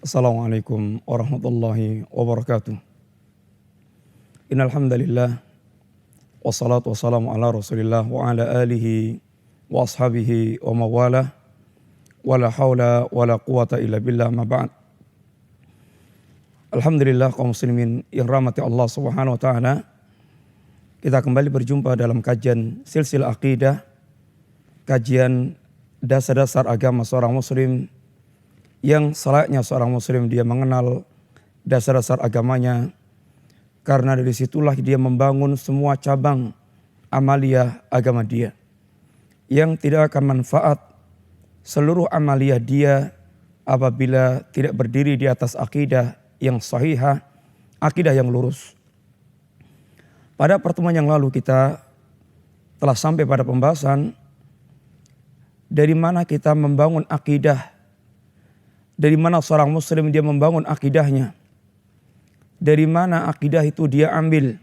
Assalamualaikum warahmatullahi wabarakatuh. Innal hamdalillah wassalatu wassalamu ala Rasulillah wa ala alihi wa ashabihi wa mawalah wala haula wala quwata illa billah ma ba'd. Alhamdulillah kaum muslimin yang rahmati Allah Subhanahu wa taala. Kita kembali berjumpa dalam kajian silsilah akidah, kajian dasar-dasar agama seorang muslim, yang selayaknya seorang muslim dia mengenal dasar-dasar agamanya, karena dari situlah dia membangun semua cabang amaliyah agama dia, yang tidak akan manfaat seluruh amaliyah dia apabila tidak berdiri di atas akidah yang sahihah, akidah yang lurus. Pada pertemuan yang lalu kita telah sampai pada pembahasan dari mana kita membangun akidah, dari mana seorang muslim dia membangun akidahnya, dari mana akidah itu dia ambil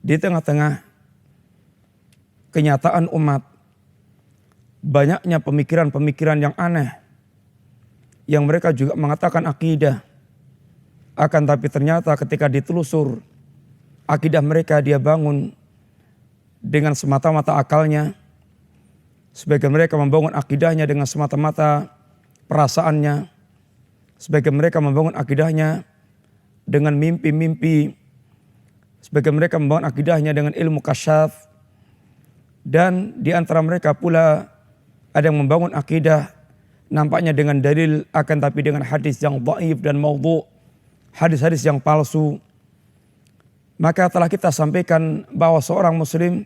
di tengah-tengah kenyataan umat. Banyaknya pemikiran-pemikiran yang aneh yang mereka juga mengatakan akidah, akan tapi ternyata ketika ditelusur akidah mereka dia bangun dengan semata-mata akalnya. Sebagian mereka membangun akidahnya dengan semata-mata perasaannya, sebagian mereka membangun akidahnya dengan mimpi-mimpi, sebagian mereka membangun akidahnya dengan ilmu kasyaf, dan di antara mereka pula ada yang membangun akidah nampaknya dengan dalil akan tapi dengan hadis yang dhaif dan maudhu', hadis-hadis yang palsu. Maka telah kita sampaikan bahwa seorang muslim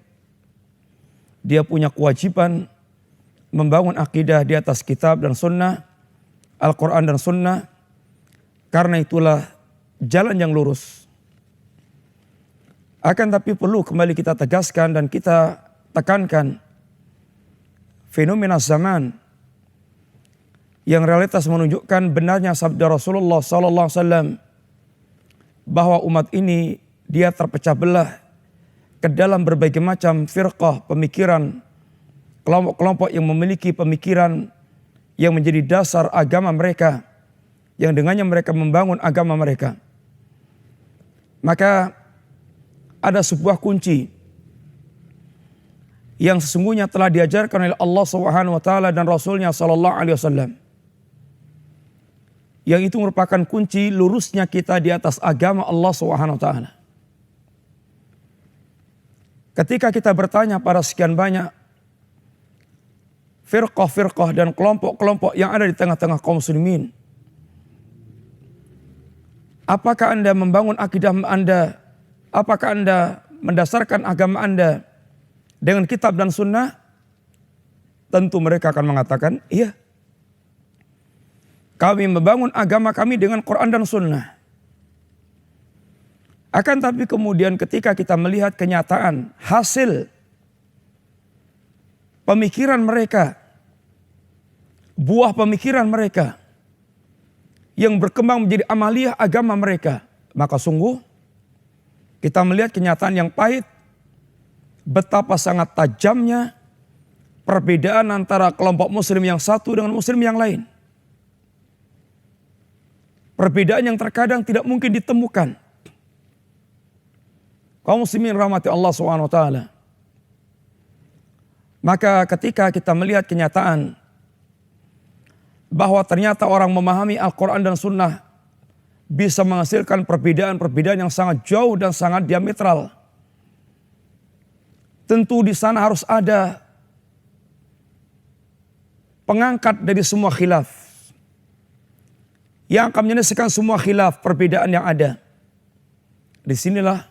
dia punya kewajiban membangun akidah di atas kitab dan sunnah, Al-Quran dan sunnah, karena itulah jalan yang lurus. Akan tapi perlu kembali kita tegaskan dan kita tekankan fenomena zaman yang realitas menunjukkan benarnya sabda Rasulullah SAW bahwa umat ini dia terpecah belah ke dalam berbagai macam firqah pemikiran, kelompok-kelompok yang memiliki pemikiran yang menjadi dasar agama mereka, yang dengannya mereka membangun agama mereka. Maka ada sebuah kunci yang sesungguhnya telah diajarkan oleh Allah Subhanahu wa taala dan Rasulnya sallallahu alaihi wasallam, yang itu merupakan kunci lurusnya kita di atas agama Allah Subhanahu wa taala. Ketika kita bertanya pada sekian banyak firqah-firqah dan kelompok-kelompok yang ada di tengah-tengah kaum muslimin, apakah Anda membangun akidah Anda, apakah Anda mendasarkan agama Anda dengan kitab dan sunnah? Tentu mereka akan mengatakan, iya, kami membangun agama kami dengan Quran dan sunnah. Akan tapi kemudian ketika kita melihat kenyataan hasil pemikiran mereka, buah pemikiran mereka yang berkembang menjadi amaliyah agama mereka, maka sungguh kita melihat kenyataan yang pahit, betapa sangat tajamnya perbedaan antara kelompok muslim yang satu dengan muslim yang lain. Perbedaan yang terkadang tidak mungkin ditemukan. Kaum muslimin rahmati Allah SWT. Maka ketika kita melihat kenyataan bahwa ternyata orang memahami Al-Quran dan Sunnah bisa menghasilkan perbedaan-perbedaan yang sangat jauh dan sangat diametral, tentu di sana harus ada pengangkat dari semua khilaf yang akan menyelesaikan semua khilaf, perbedaan yang ada. Disinilah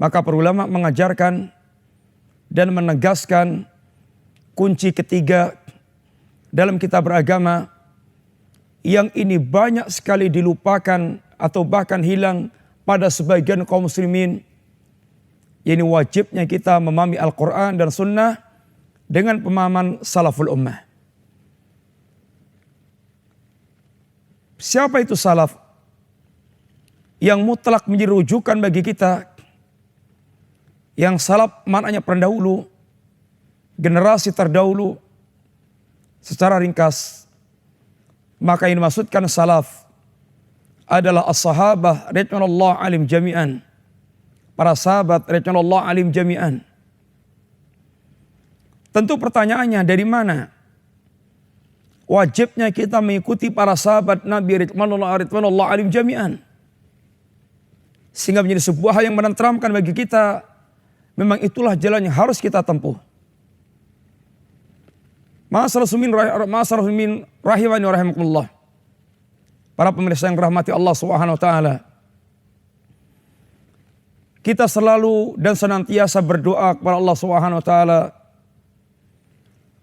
maka para ulama mengajarkan dan menegaskan kunci ketiga dalam kitab beragama, yang ini banyak sekali dilupakan atau bahkan hilang pada sebagian kaum muslimin, yaitu wajibnya kita memahami Al-Quran dan Sunnah dengan pemahaman salaful ummah. Siapa itu salaf? Yang mutlak menjadi rujukan bagi kita. Yang salaf maknanya pendahulu, generasi terdahulu. Secara ringkas, Maka yang dimaksudkan salaf adalah as-sahabah radhiyallahu alim jami'an. Para sahabat radhiyallahu alim jami'an. Tentu pertanyaannya, dari mana wajibnya kita mengikuti para sahabat Nabi radhiyallahu alim jami'an? Sehingga menjadi sebuah hal yang menenteramkan bagi kita. Memang itulah jalan yang harus kita tempuh. Ma'asyiral muslimin rahimani wa rahimakumullah. Para pemirsa yang rahmati Allah Subhanahu wa taala. Kita selalu dan senantiasa berdoa kepada Allah Subhanahu wa taala.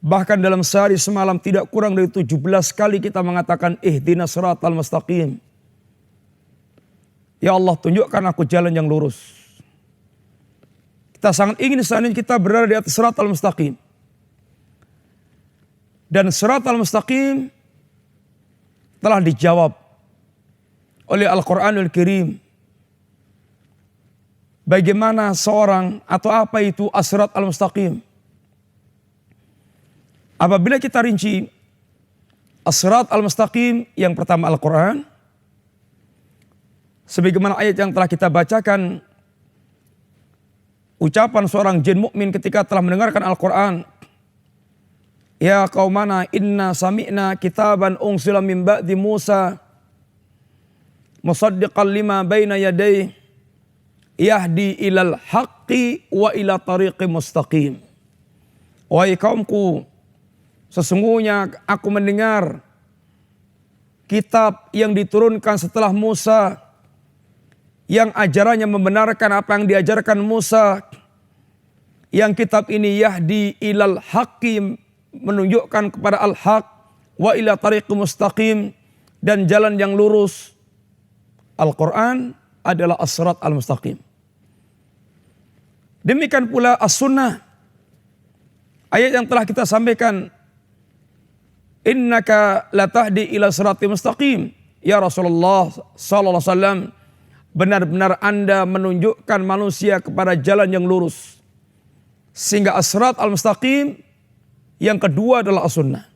Bahkan dalam sehari semalam tidak kurang dari 17 kali kita mengatakan ihdinas siratal mustaqim. Ya Allah, tunjukkan aku jalan yang lurus. Kita sangat ingin seandainya kita berada di atas siratal mustaqim. Dan siratal mustaqim telah dijawab oleh Al-Quranul Karim. Bagaimana seorang atau apa itu as-sirat al-mustaqim? Apabila kita rinci as-sirat al-mustaqim, yang pertama Al-Quran. Sebagaimana ayat yang telah kita bacakan, ucapan seorang jin mukmin ketika telah mendengarkan Al-Quran. Ya qaumana inna sami'na kitaban unsila min ba'di Musa musaddiqan lima baina yadayhi yahdi ilal haqqi wa ila tariqi mustaqim. Wahai kaumku, sesungguhnya aku mendengar kitab yang diturunkan setelah Musa, yang ajarannya membenarkan apa yang diajarkan Musa. Yang kitab ini yahdi ilal haqqi, menunjukkan kepada al-haq, wa ila tariqi mustaqim, dan jalan yang lurus. Al-Quran adalah as-sirat al-mustaqim. Demikian pula as-sunnah. Ayat yang telah kita sampaikan, innaka latahdi ila sirati mustaqim. Ya Rasulullah sallallahu alaihi wasallam, benar-benar Anda menunjukkan manusia kepada jalan yang lurus. Sehingga as-sirat al-mustaqim yang kedua adalah as-sunnah.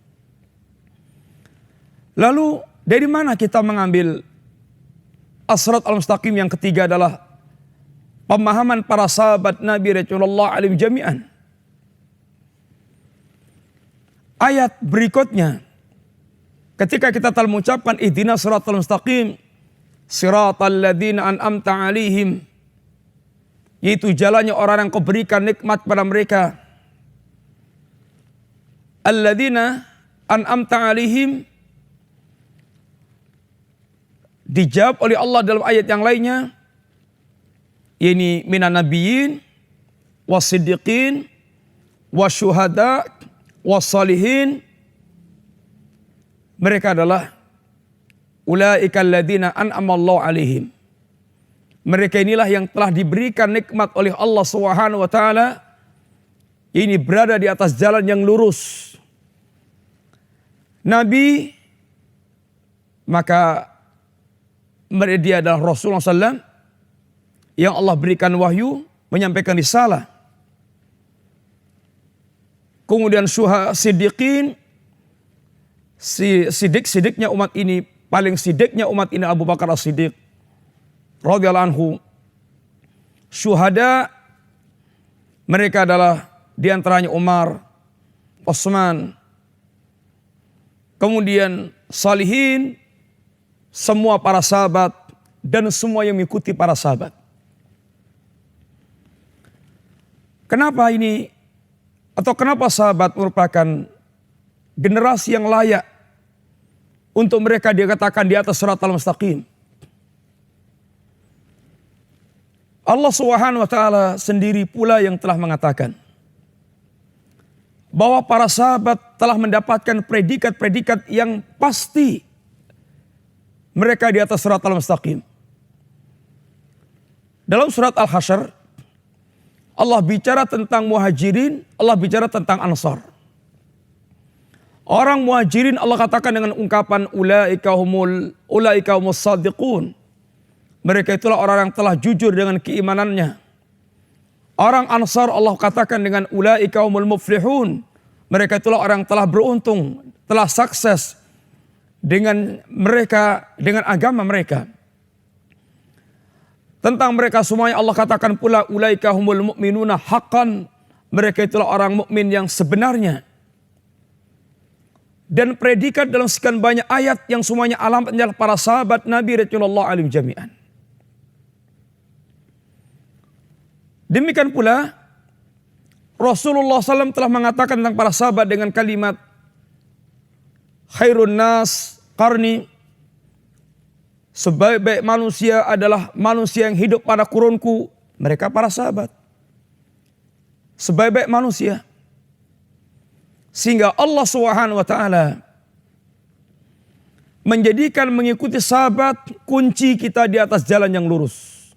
Lalu dari mana kita mengambil as-sirat al-mustaqim yang ketiga adalah pemahaman para sahabat Nabi radhiyallahu alim jami'an. Ayat berikutnya ketika kita telah mengucapkan ihdinas siratal mustaqim siratal ladzina an'amta 'alaihim, yaitu jalannya orang yang kau berikan nikmat pada mereka. Alladzina an'amta 'alaihim dijawab oleh Allah dalam ayat yang lainnya, ini minan nabiyyin wasiddiqin wasyuhada wassalihin. Mereka adalah ulaika alladzina an'amallahu 'alaihim. Mereka inilah yang telah diberikan nikmat oleh Allah Subhanahu wa taala. Ini berada di atas jalan yang lurus. Nabi, maka dia adalah Rasulullah SAW yang Allah berikan wahyu, menyampaikan risalah. Kemudian siddiqin, sidik-sidiknya umat ini, paling sidiknya umat ini Abu Bakar As-Siddiq radhiyallahu anhu. Syuhada, mereka adalah diantaranya Umar, Utsman. Kemudian salihin, semua para sahabat dan semua yang mengikuti para sahabat. Kenapa ini? Atau kenapa sahabat merupakan generasi yang layak untuk mereka dikatakan di atas siratal mustaqim? Allah Subhanahu wa taala sendiri pula yang telah mengatakan bahwa para sahabat telah mendapatkan predikat-predikat yang pasti mereka di atas siratal mustaqim. Dalam surat Al-Hasyr, Allah bicara tentang muhajirin, Allah bicara tentang ansar. Orang muhajirin Allah katakan dengan ungkapan ulaika humus shadiqun. Mereka itulah orang yang telah jujur dengan keimanannya. Orang ansar Allah katakan dengan ulaika humul muflihun. Mereka itulah orang yang telah beruntung, telah sukses dengan mereka, dengan agama mereka. Tentang mereka semuanya Allah katakan pula, ulaika humul mu'minuna haqqan. Mereka itulah orang mukmin yang sebenarnya. Dan predikat dalam sekian banyak ayat yang semuanya alamatnya adalah para sahabat Nabi radhiyallahu anhum jami'an. Demikian pula Rasulullah SAW telah mengatakan tentang para sahabat dengan kalimat khairun nas qarni, sebaik-baik manusia adalah manusia yang hidup pada kurunku, mereka para sahabat. Sebaik-baik manusia. Sehingga Allah SWT menjadikan mengikuti sahabat kunci kita di atas jalan yang lurus.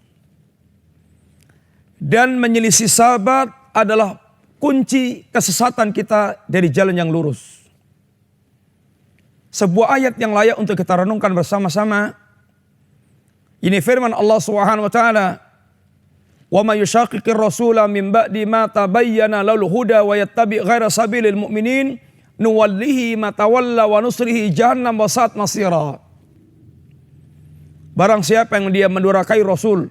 Dan menyelisih sahabat adalah kunci kesesatan kita dari jalan yang lurus. Sebuah ayat yang layak untuk kita renungkan bersama-sama. Ini firman Allah SWT. Wa may yushaqiqir rasula min ba'di ma tabayyana lahul huda wa yattabi' ghaira sabilil mu'minin nuwallihi ma tawalla wa nusrihi jahannam wa sa'at masira. Barang siapa yang dia mendurhakai Rasul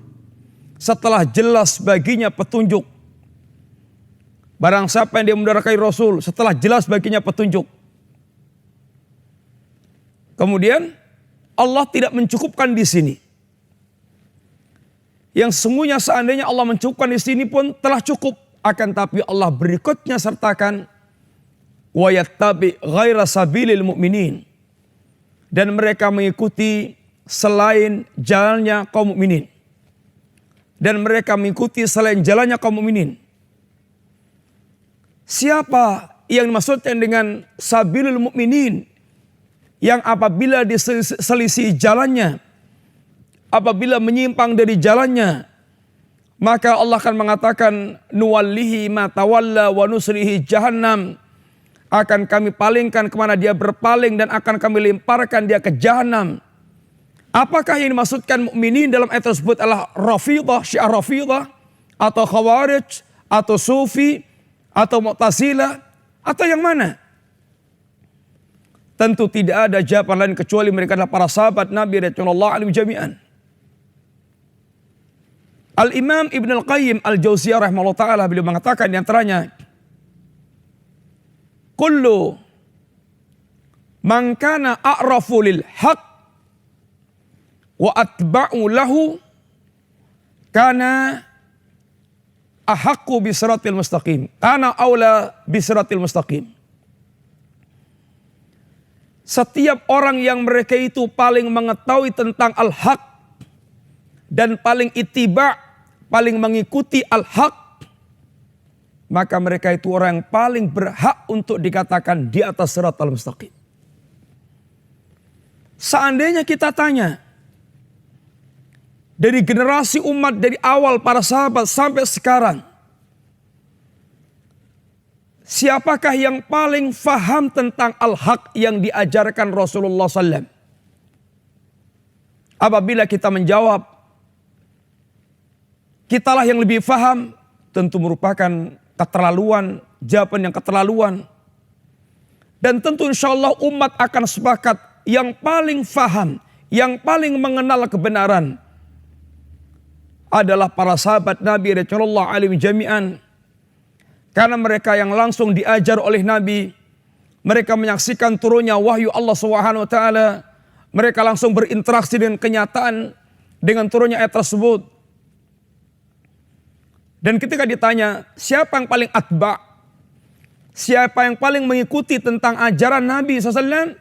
setelah jelas baginya petunjuk. Barang siapa yang dia mendurhakai Rasul setelah jelas baginya petunjuk. Kemudian Allah tidak mencukupkan di sini. Yang sesungguhnya seandainya Allah mencukupkan di sini pun telah cukup. Akan tapi Allah berikutnya sertakan wa yattabi ghaira sabilil mu'minin. Dan mereka mengikuti selain jalannya kaum mukminin. Dan mereka mengikuti selain jalannya kaum mukminin. Siapa yang dimaksudkan dengan sabilil mu'minin? Yang apabila diselisih jalannya, apabila menyimpang dari jalannya, maka Allah akan mengatakan nuwallihi ma tawalla wa nusrihi jahannam. Akan kami palingkan kemana dia berpaling dan akan kami lemparkan dia ke jahanam. Apakah yang dimaksudkan mukminin dalam ayat tersebut adalah Rafidah, Syiah Rafidah, atau Khawarij, atau Sufi, atau Mu'tazilah, atau yang mana? Tentu tidak ada jawaban lain kecuali mereka adalah para sahabat Nabi radhiyallahu anhum jami'an. Al-Imam Ibn Al-Qayyim Al-Jauziyah rahimahullah ta'ala beliau mengatakan di antaranya, kullu man kana a'rafu lil haq wa atba'u lahu kana ahaqqu bisiratil mustaqim, kana aula bisiratil mustaqim. Setiap orang yang mereka itu paling mengetahui tentang al-haq dan paling ittiba', paling mengikuti al-haq, maka mereka itu orang yang paling berhak untuk dikatakan di atas siratal mustaqim. Seandainya kita tanya, dari generasi umat dari awal para sahabat sampai sekarang, siapakah yang paling faham tentang al-haq yang diajarkan Rasulullah SAW? Apabila kita menjawab, kitalah yang lebih faham, tentu merupakan keterlaluan, jawaban yang keterlaluan. Dan tentu insya Allah umat akan sepakat yang paling faham, yang paling mengenal kebenaran adalah para sahabat Nabi radhiyallahu anhum jami'an. Karena mereka yang langsung diajar oleh Nabi, mereka menyaksikan turunnya wahyu Allah SWT, mereka langsung berinteraksi dengan kenyataan dengan turunnya ayat tersebut. Dan ketika ditanya siapa yang paling atba', siapa yang paling mengikuti tentang ajaran Nabi SAW,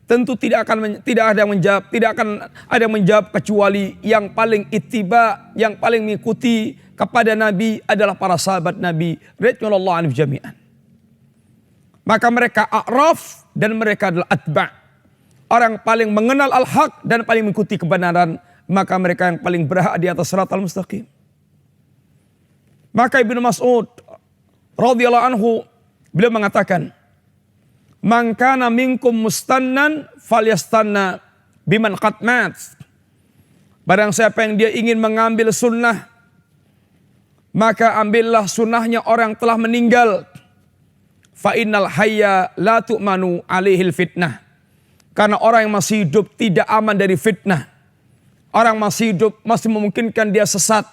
tentu tidak ada yang menjawab kecuali yang paling ittiba, yang paling mengikuti kepada Nabi adalah para sahabat Nabi radhiyallahu anhum jami'an. Maka mereka a'raf dan mereka adalah atba'. Orang paling mengenal al-haq dan paling mengikuti kebenaran, maka mereka yang paling berhak di atas siratal mustaqim. Maka Ibnu Mas'ud radhiyallahu anhu beliau mengatakan, "Man kana minkum mustannan falyastanna biman qad mat." Barang siapa yang dia ingin mengambil sunnah, maka ambillah sunnahnya orang telah meninggal. Fa innal hayya la tu'manu alaihil fitnah. Karena orang yang masih hidup tidak aman dari fitnah. Orang masih hidup masih memungkinkan dia sesat.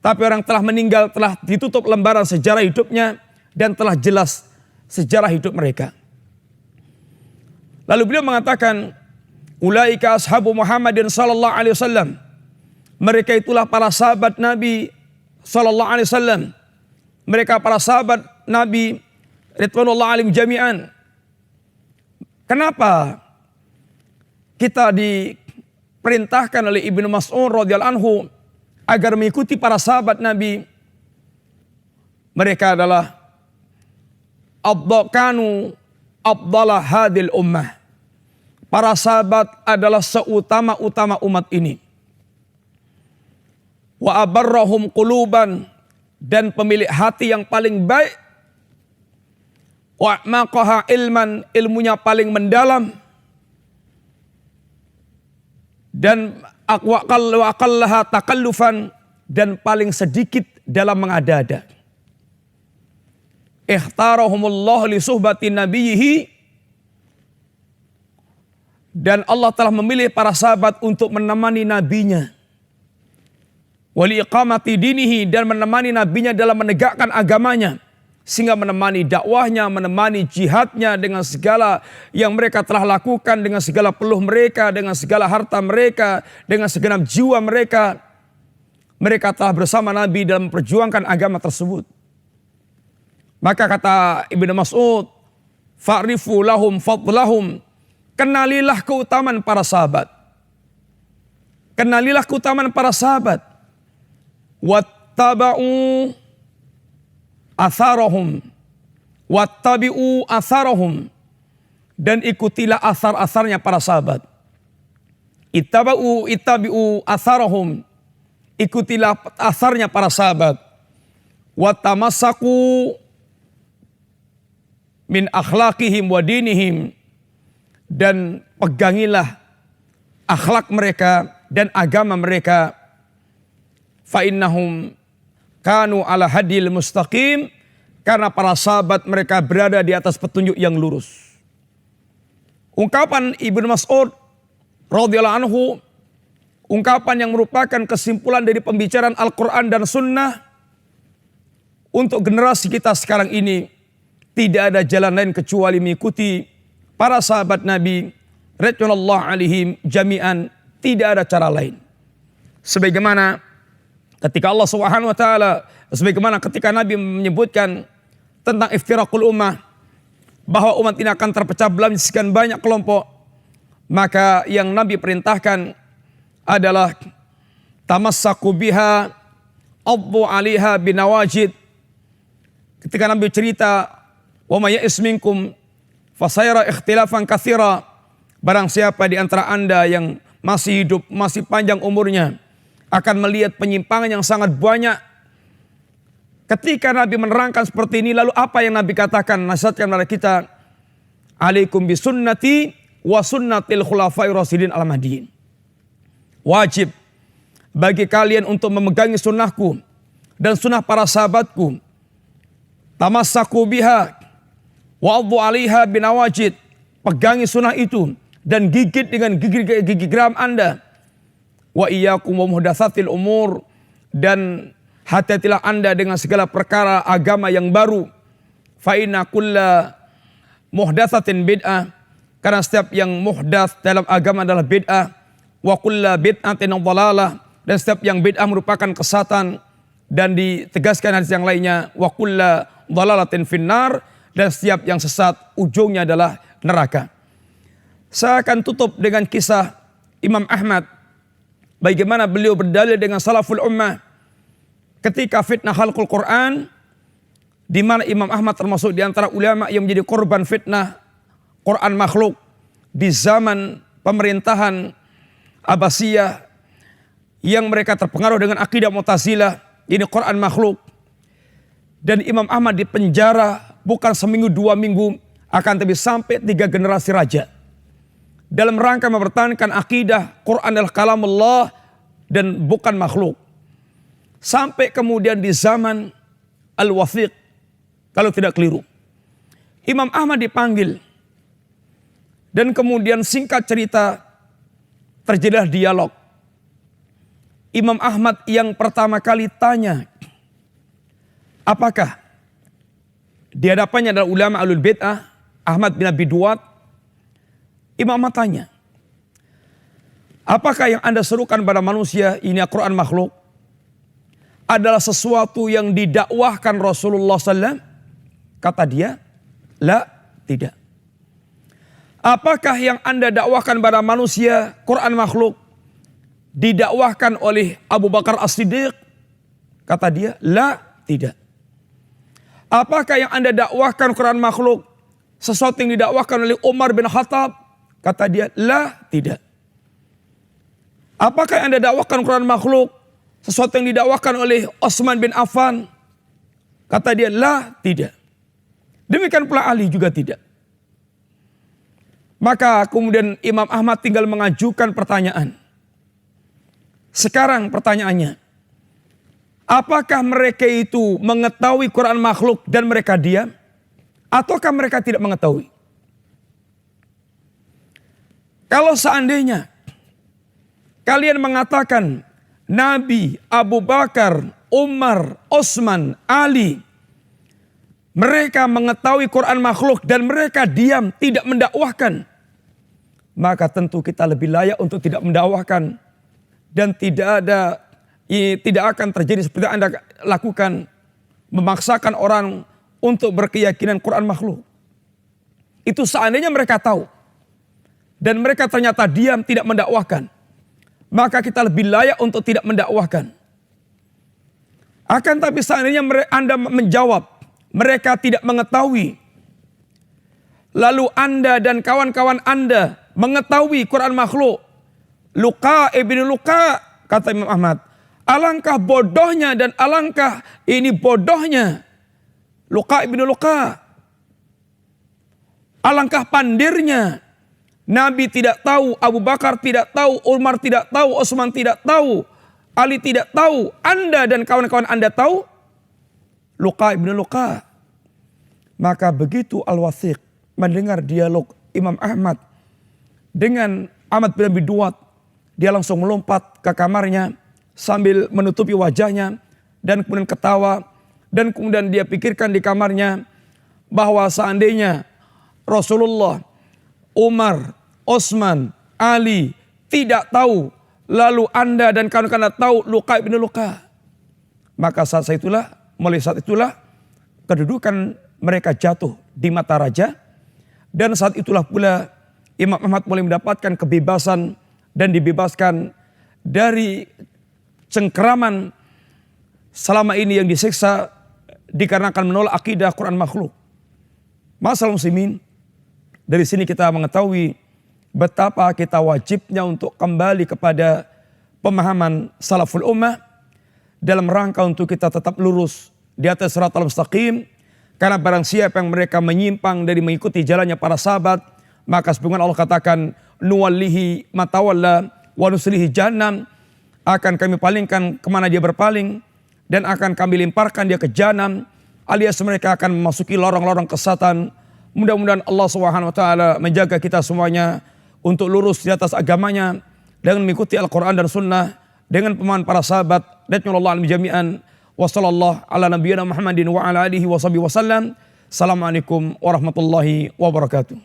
Tapi orang telah meninggal telah ditutup lembaran sejarah hidupnya dan telah jelas sejarah hidup mereka. Lalu beliau mengatakan, ulaika ashabu Muhammadin sallallahu alaihi wasallam. Mereka itulah para sahabat Nabi sallallahu alaihi wasallam. Mereka para sahabat Nabi ridwanullah alaihim jami'an. Kenapa kita diperintahkan oleh Ibnu Mas'ud radhiyallahu anhu agar mengikuti para sahabat Nabi? Mereka adalah kanu afdala hadil ummah. Para sahabat adalah seutama-utama umat ini. Wa abarrahum quluban, dan pemilik hati yang paling baik. Wa maqaha ilman, ilmunya paling mendalam. Dan wa aqallaha takallufan, dan paling sedikit dalam mengada-ada. Ikhtarahumullah li suhbati nabiyhi, dan Allah telah memilih para sahabat untuk menemani nabinya. Wali iqamati dinihi, dan menemani nabinya dalam menegakkan agamanya. Sehingga menemani dakwahnya, menemani jihadnya dengan segala yang mereka telah lakukan, dengan segala peluh mereka, dengan segala harta mereka, dengan segenap jiwa mereka. Mereka telah bersama Nabi dalam memperjuangkan agama tersebut. Maka kata Ibnu Mas'ud, fa'rifu lahum fadlahum, kenalilah keutamaan para sahabat. Kenalilah keutamaan para sahabat. Wattaba'u atharahum, wattabi'u atharahum, dan ikutilah asar-asarnya para sahabat. Ittabi'u atharahum, ikutilah asarnya para sahabat. Wattamassaku min akhlaqihim wa dinihim, dan pegangilah akhlak mereka dan agama mereka. Fa innahum kanu ala hadil mustaqim, karena para sahabat mereka berada di atas petunjuk yang lurus. Ungkapan Ibnu Mas'ud radhiyallahu anhu, ungkapan yang merupakan kesimpulan dari pembicaraan Al-Quran dan Sunnah untuk generasi kita sekarang ini. Tidak ada jalan lain kecuali mengikuti para sahabat Nabi radhiyallahu alaihim jami'an. Tidak ada cara lain. Sebagaimana ketika Allah Subhanahu wa taala, sebagaimana ketika Nabi menyebutkan tentang iftiraqul ummah, bahwa umat ini akan terpecah belah menjadi sekian banyak kelompok, maka yang Nabi perintahkan adalah tamassaku biha, addu 'alaiha binawajid. Ketika Nabi cerita, wa may ya'is minkum fasayara ikhtilafan katsira, barang siapa di antara Anda yang masih hidup, masih panjang umurnya, akan melihat penyimpangan yang sangat banyak. Ketika Nabi menerangkan seperti ini, lalu apa yang Nabi katakan, nasihatkan kepada kita? Alaikum bisunnati wa sunnatil khulafair rasyidin al-mahdiyyin. Wajib bagi kalian untuk memegangi sunnahku dan sunnah para sahabatku. Tamassaku biha wa addu 'alaiha binawajid. Pegangi sunnah itu dan gigit dengan gigi geram Anda. Wa iyyakum wa muhdatsatil umur, dan hati-hatilah Anda dengan segala perkara agama yang baru. Fa inna kulla muhdatsatin bid'ah, karena setiap yang muhdats dalam agama adalah bid'ah. Wa kulla bid'atin dhalalah, dan setiap yang bid'ah merupakan kesatan. Dan ditegaskan hadis yang lainnya, wa kulla dhalalatin finnar, dan setiap yang sesat ujungnya adalah neraka. Saya akan tutup dengan kisah Imam Ahmad, bagaimana beliau berdalil dengan salaful ummah ketika fitnah khalqul Quran, di mana Imam Ahmad termasuk di antara ulama yang menjadi korban fitnah Quran makhluk di zaman pemerintahan Abbasiyah, yang mereka terpengaruh dengan akidah Mu'tazilah, ini Quran makhluk. Dan Imam Ahmad dipenjara bukan seminggu 2 minggu, akan tapi sampai 3 generasi raja, dalam rangka mempertahankan akidah Quran adalah kalamullah dan bukan makhluk. Sampai kemudian di zaman Al-Wathiq, kalau tidak keliru, Imam Ahmad dipanggil Dan kemudian singkat cerita terjadilah dialog. Imam Ahmad yang pertama kali tanya, apakah di hadapannya adalah ulama Ahlul Bid'ah, Ahmad bin Abi Duat. Imam Ahmad tanya, apakah yang Anda serukan pada manusia ini Al-Quran makhluk adalah sesuatu yang didakwahkan Rasulullah SAW? Kata dia, la, tidak. Apakah yang Anda dakwahkan pada manusia Quran makhluk didakwahkan oleh Abu Bakar As-Siddiq? Kata dia, la, tidak. Apakah yang Anda dakwahkan Quran makhluk sesuatu yang didakwahkan oleh Umar bin Khattab? Kata dia, la, tidak. Apakah yang Anda dakwahkan Quran makhluk sesuatu yang didakwahkan oleh Utsman bin Affan? Kata dia, la, tidak. Demikian pula Ali juga tidak. Maka kemudian Imam Ahmad tinggal mengajukan pertanyaan. Sekarang pertanyaannya, apakah mereka itu mengetahui Quran makhluk dan mereka diam? Ataukah mereka tidak mengetahui? Kalau seandainya kalian mengatakan Nabi, Abu Bakar, Umar, Utsman, Ali, mereka mengetahui Quran makhluk dan mereka diam tidak mendakwahkan, maka tentu kita lebih layak untuk tidak mendakwahkan. Dan tidak akan terjadi seperti yang Anda lakukan, memaksakan orang untuk berkeyakinan Quran makhluk. Itu seandainya mereka tahu dan mereka ternyata diam tidak mendakwahkan, maka kita lebih layak untuk tidak mendakwahkan. Akan tapi seandainya Anda menjawab mereka tidak mengetahui, lalu Anda dan kawan-kawan Anda mengetahui Quran makhluk, Luqa ibn Luqa, kata Imam Ahmad, alangkah bodohnya dan alangkah ini bodohnya Luqa ibn Luqa. Alangkah pandirnya. Nabi tidak tahu, Abu Bakar tidak tahu, Umar tidak tahu, Utsman tidak tahu, Ali tidak tahu. Anda dan kawan-kawan Anda tahu Luqa ibn Luqa. Maka begitu Al-Wathiq mendengar dialog Imam Ahmad dengan Ahmad bin Abi Duat, dia langsung melompat ke kamarnya sambil menutupi wajahnya dan kemudian ketawa. Dan kemudian dia pikirkan di kamarnya bahwa seandainya Rasulullah, Umar, Utsman, Ali tidak tahu, lalu Anda dan kawan-kawan tahu Luqa bin Luqa, maka mulai saat itulah kedudukan mereka jatuh di mata raja. Dan saat itulah pula Imam Ahmad mulai mendapatkan kebebasan dan dibebaskan dari cengkeraman selama ini yang disiksa dikarenakan menolak akidah Quran makhluk. Masalah muslimin, dari sini kita mengetahui betapa kita wajibnya untuk kembali kepada pemahaman salaful ummah dalam rangka untuk kita tetap lurus di atas shiratal mustaqim. Karena barang siapa yang mereka menyimpang dari mengikuti jalannya para sahabat, maka sebagaimana Allah katakan, nuwallihi matawalla wa nuslihi jahannam, akan kami palingkan kemana dia berpaling dan akan kami lemparkan dia ke jahanam, alias mereka akan memasuki lorong-lorong kesesatan. Mudah-mudahan Allah SWT menjaga kita semuanya untuk lurus di atas agamanya dengan mengikuti Al-Quran dan Sunnah dengan pemahaman para sahabat. Radhiyallahu anhum jami'an. Wassallallahu ala nabiyyina Muhammadin wa ala alihi wa sahbihi wasallam. Assalamualaikum warahmatullahi wabarakatuh.